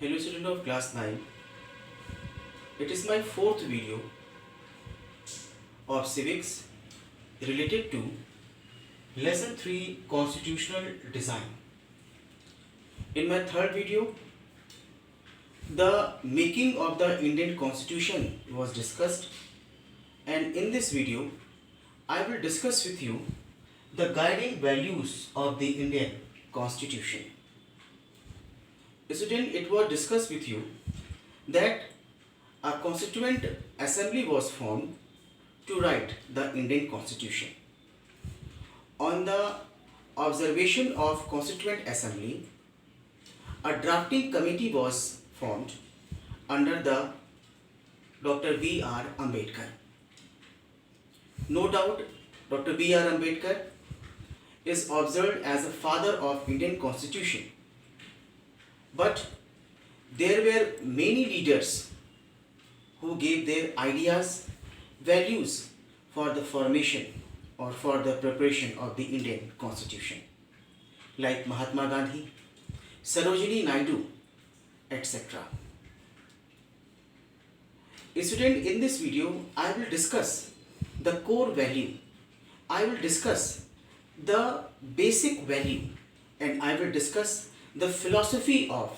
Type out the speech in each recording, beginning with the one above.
Hello student of class 9. It is my fourth video of civics related to lesson 3 constitutional design. In my third video, the making of the Indian constitution was discussed, and in this video I will discuss with you the guiding values of the Indian constitution. Student, it was discussed with you that a constituent assembly was formed to write the Indian constitution. On the observation of constituent assembly, a drafting committee was formed under the Dr. B.R. Ambedkar. No doubt, Dr. B.R. Ambedkar is observed as the father of Indian constitution. But there were many leaders who gave their ideas, values for the formation or for the preparation of the Indian constitution, like Mahatma Gandhi, Sarojini Naidu, etc. Student, in this video, I will discuss the core value. I will discuss the basic value, and I will discuss the philosophy of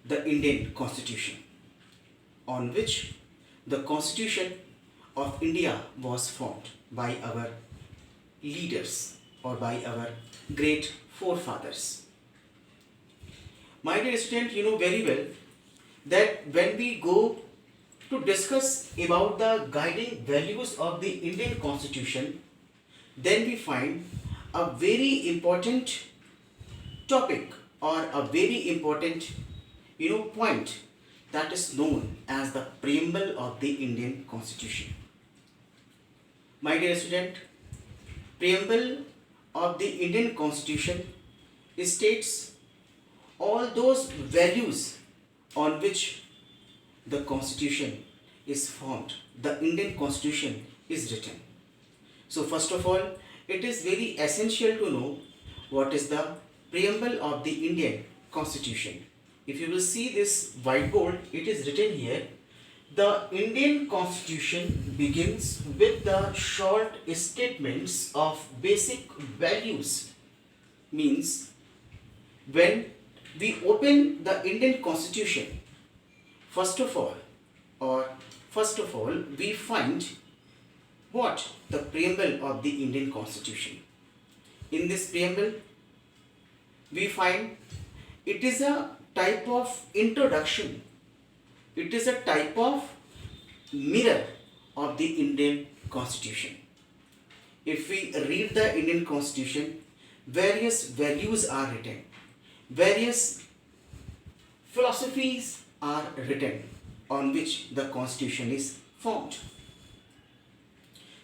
the Indian constitution, on which the constitution of India was formed by our leaders or by our great forefathers. My dear student, you know very well that when we go to discuss about the guiding values of the Indian constitution, then we find a very important topic or a very important point that is known as the preamble of the Indian constitution. My dear student, preamble of the Indian constitution states all those values on which the constitution is formed, the Indian constitution is written. So first of all, it is very essential to know what is the preamble of the Indian constitution. If you will see this whiteboard, it is written here, the Indian constitution begins with the short statements of basic values. Means when we open the Indian constitution, first of all we find what? The preamble of the Indian constitution. In this preamble, we find it is a type of introduction. It is a type of mirror of the Indian constitution. If we read the Indian constitution, various values are written, various philosophies are written on which the constitution is formed.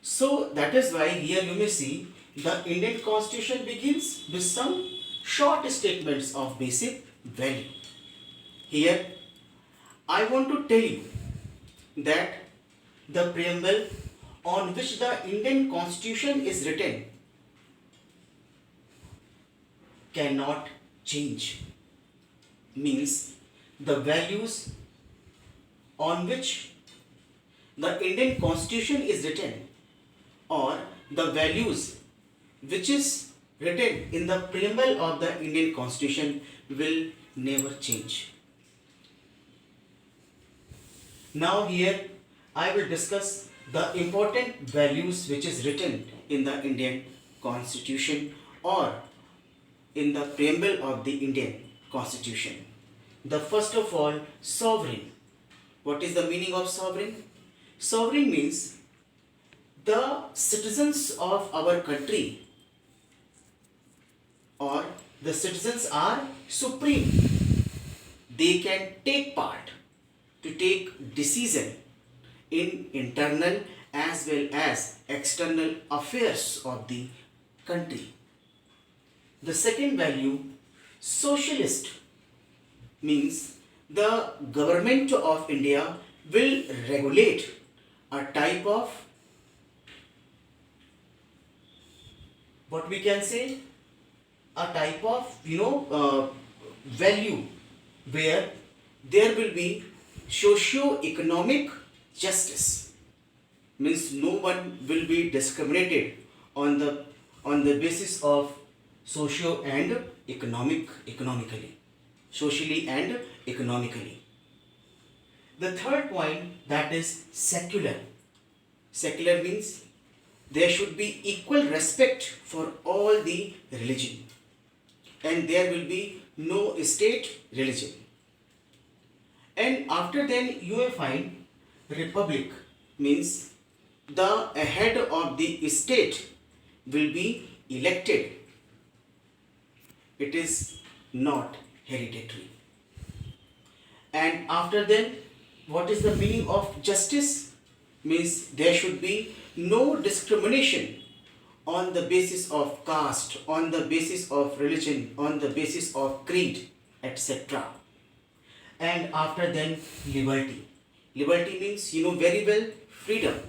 So that is why here you may see the Indian constitution begins with some short statements of basic value. Here I want to tell you that the preamble on which the Indian constitution is written cannot change. Means the values on which the Indian constitution is written, or the values which is written in the preamble of the Indian constitution, will never change. Now here I will discuss the important values which is written in the Indian constitution or in the preamble of the Indian constitution. The first of all, sovereign. What is the meaning of sovereign? Sovereign means the citizens of our country or the citizens are supreme. They can take part to take decision in internal as well as external affairs of the country. The second value, socialist, means the government of India will regulate a type of, what we can say, a type of value where there will be socio-economic justice, means no one will be discriminated on the basis of socio and economically, socially and economically. The third point, that is secular. Secular means there should be equal respect for all the religion, and there will be no state religion. And after then you will find republic, means the head of the state will be elected. It is not hereditary. And after then, what is the meaning of justice? Means there should be no discrimination on the basis of caste, on the basis of religion, on the basis of creed, etc. And after then, liberty. Liberty means, you know very well, freedom.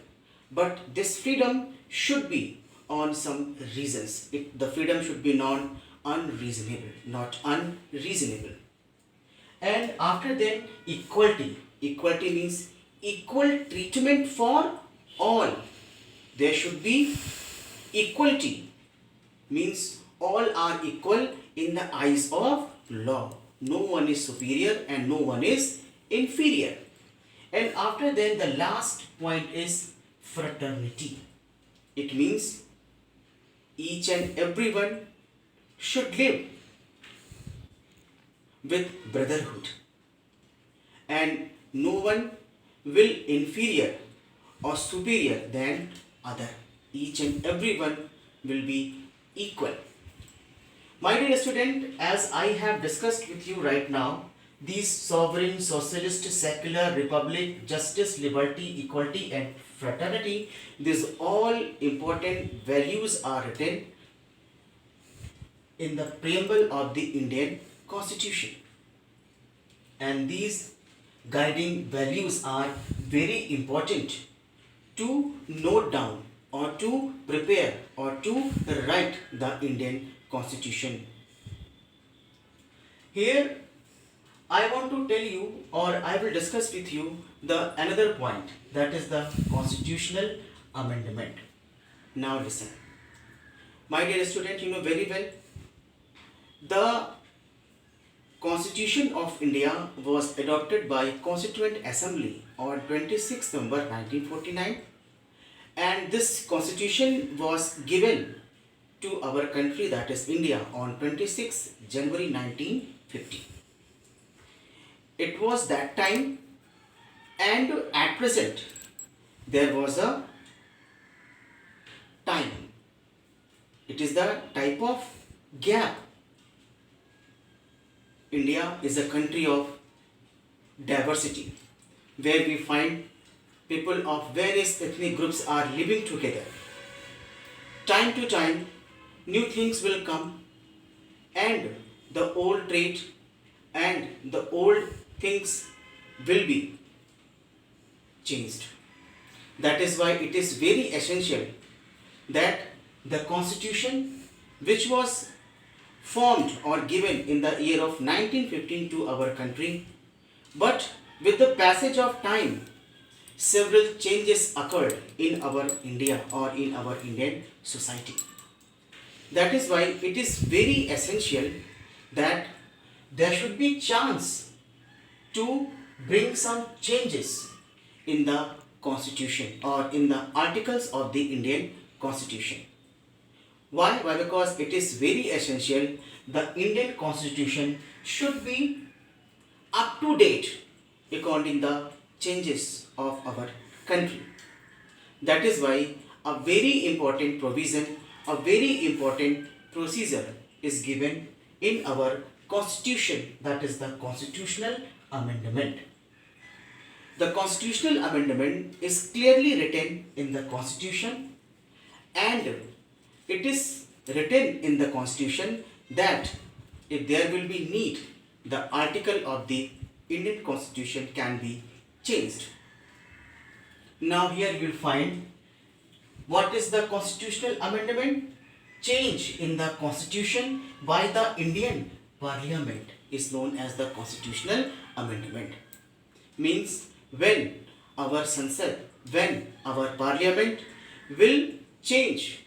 But this freedom should be on some reasons. The freedom should be non-unreasonable, not unreasonable. And after then, equality. Equality means equal treatment for all. There should be equality, means all are equal in the eyes of law. No one is superior and no one is inferior. And after then, the last point is fraternity. It means each and everyone should live with brotherhood, and no one will inferior or superior than other. Each and everyone will be equal. My dear student, as I have discussed with you right now, these sovereign, socialist, secular, republic, justice, liberty, equality and fraternity, these all important values are written in the preamble of the Indian Constitution. And these guiding values are very important to note down or to prepare or to write the Indian Constitution. Here I want to tell you, or I will discuss with you, the another point, that is the constitutional amendment. Now listen. My dear student, you know very well, the Constitution of India was adopted by Constituent Assembly on 26 November 1949, and this constitution was given to our country, that is India, on 26 January 1950. It was that time, and at present there was a time. It is the type of gap. India is a country of diversity, where we find people of various ethnic groups are living together. Time to time, new things will come, and the old trait and the old things will be changed. That is why it is very essential that the constitution, which was formed or given in the year of 1915 to our country, but with the passage of time, several changes occurred in our India or in our Indian society. That is why it is very essential that there should be chance to bring some changes in the constitution or in the articles of the Indian Constitution. Why? Why? Because it is very essential. The Indian Constitution should be up to date according to the changes of our country. That is why a very important provision, a very important procedure is given in our Constitution, that is the constitutional amendment. The constitutional amendment is clearly written in the Constitution, and it is written in the Constitution that if there will be need, the article of the Indian Constitution can be changed. Now here you will find what is the constitutional amendment? Change in the Constitution by the Indian Parliament. is known as the constitutional amendment. Means when our Sansad, when our parliament will change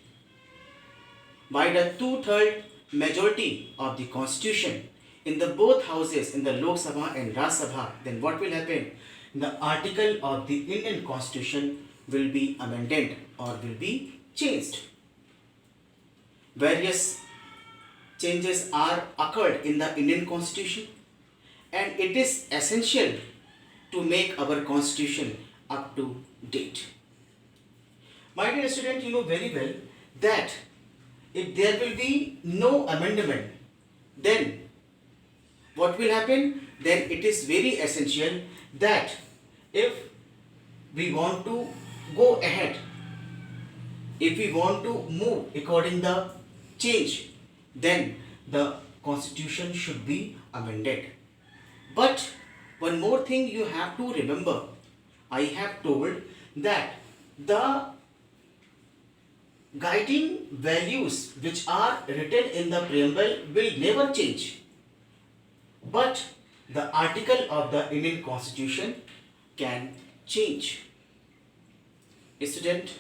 by the two-third majority of the constitution in the both houses, in the Lok Sabha and Raj Sabha, then what will happen? The article of the Indian constitution will be amended or will be changed. Various changes are occurred in the Indian constitution, and it is essential to make our constitution up to date. My dear student, you know very well that if there will be no amendment, then what will happen? Then it is very essential that if we want to go ahead, if we want to move according the change, then the constitution should be amended. But one more thing you have to remember, I have told that the guiding values which are written in the preamble will never change, but the article of the Indian constitution can change. Student,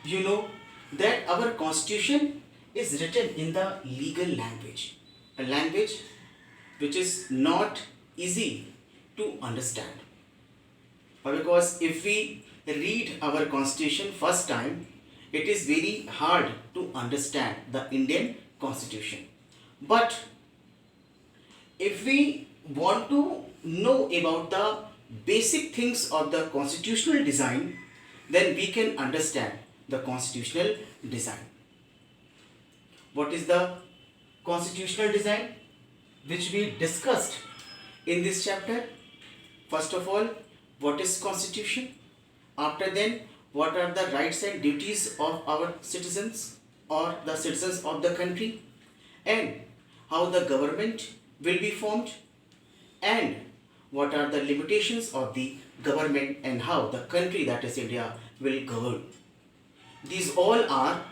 you know that our constitution is written in the legal language, a language which is not easy to understand. Because if we read our constitution first time, it is very hard to understand the Indian constitution. But if we want to know about the basic things of the constitutional design, then we can understand the constitutional design. What is the constitutional design which we discussed in this chapter? First of all, what is constitution? After then, what are the rights and duties of our citizens or the citizens of the country, and how the government will be formed, and what are the limitations of the government and how the country, that is India, will govern. These all are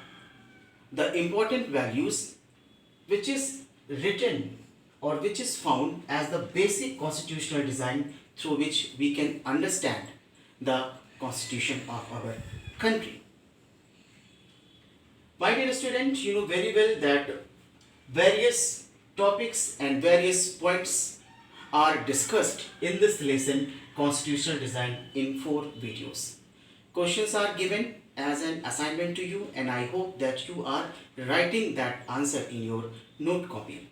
the important values which is written or which is found as the basic constitutional design through which we can understand the constitution of our country. My dear student, you know very well that various topics and various points are discussed in this lesson, constitutional design, in 4 videos. Questions are given as an assignment to you, and I hope that you are writing that answer in your note copy.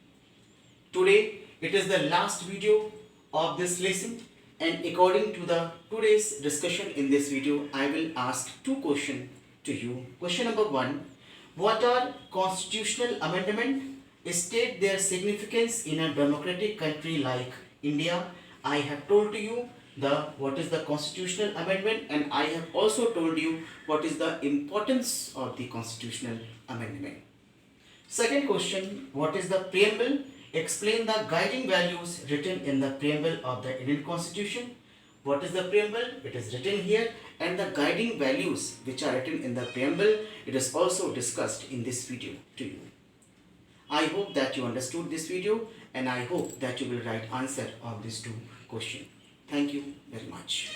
Today it is the last video of this lesson, and according to the today's discussion in this video, I will ask 2 questions to you. Question number 1, what are constitutional amendment? State their significance in a democratic country like India. I have told to you what is the constitutional amendment, and I have also told you what is the importance of the constitutional amendment. Second question, what is the preamble? Explain the guiding values written in the preamble of the Indian Constitution. What is the preamble? It is written here, and the guiding values which are written in the preamble, it is also discussed in this video to you. I hope that you understood this video, and I hope that you will write answer of these 2 questions. Thank you very much.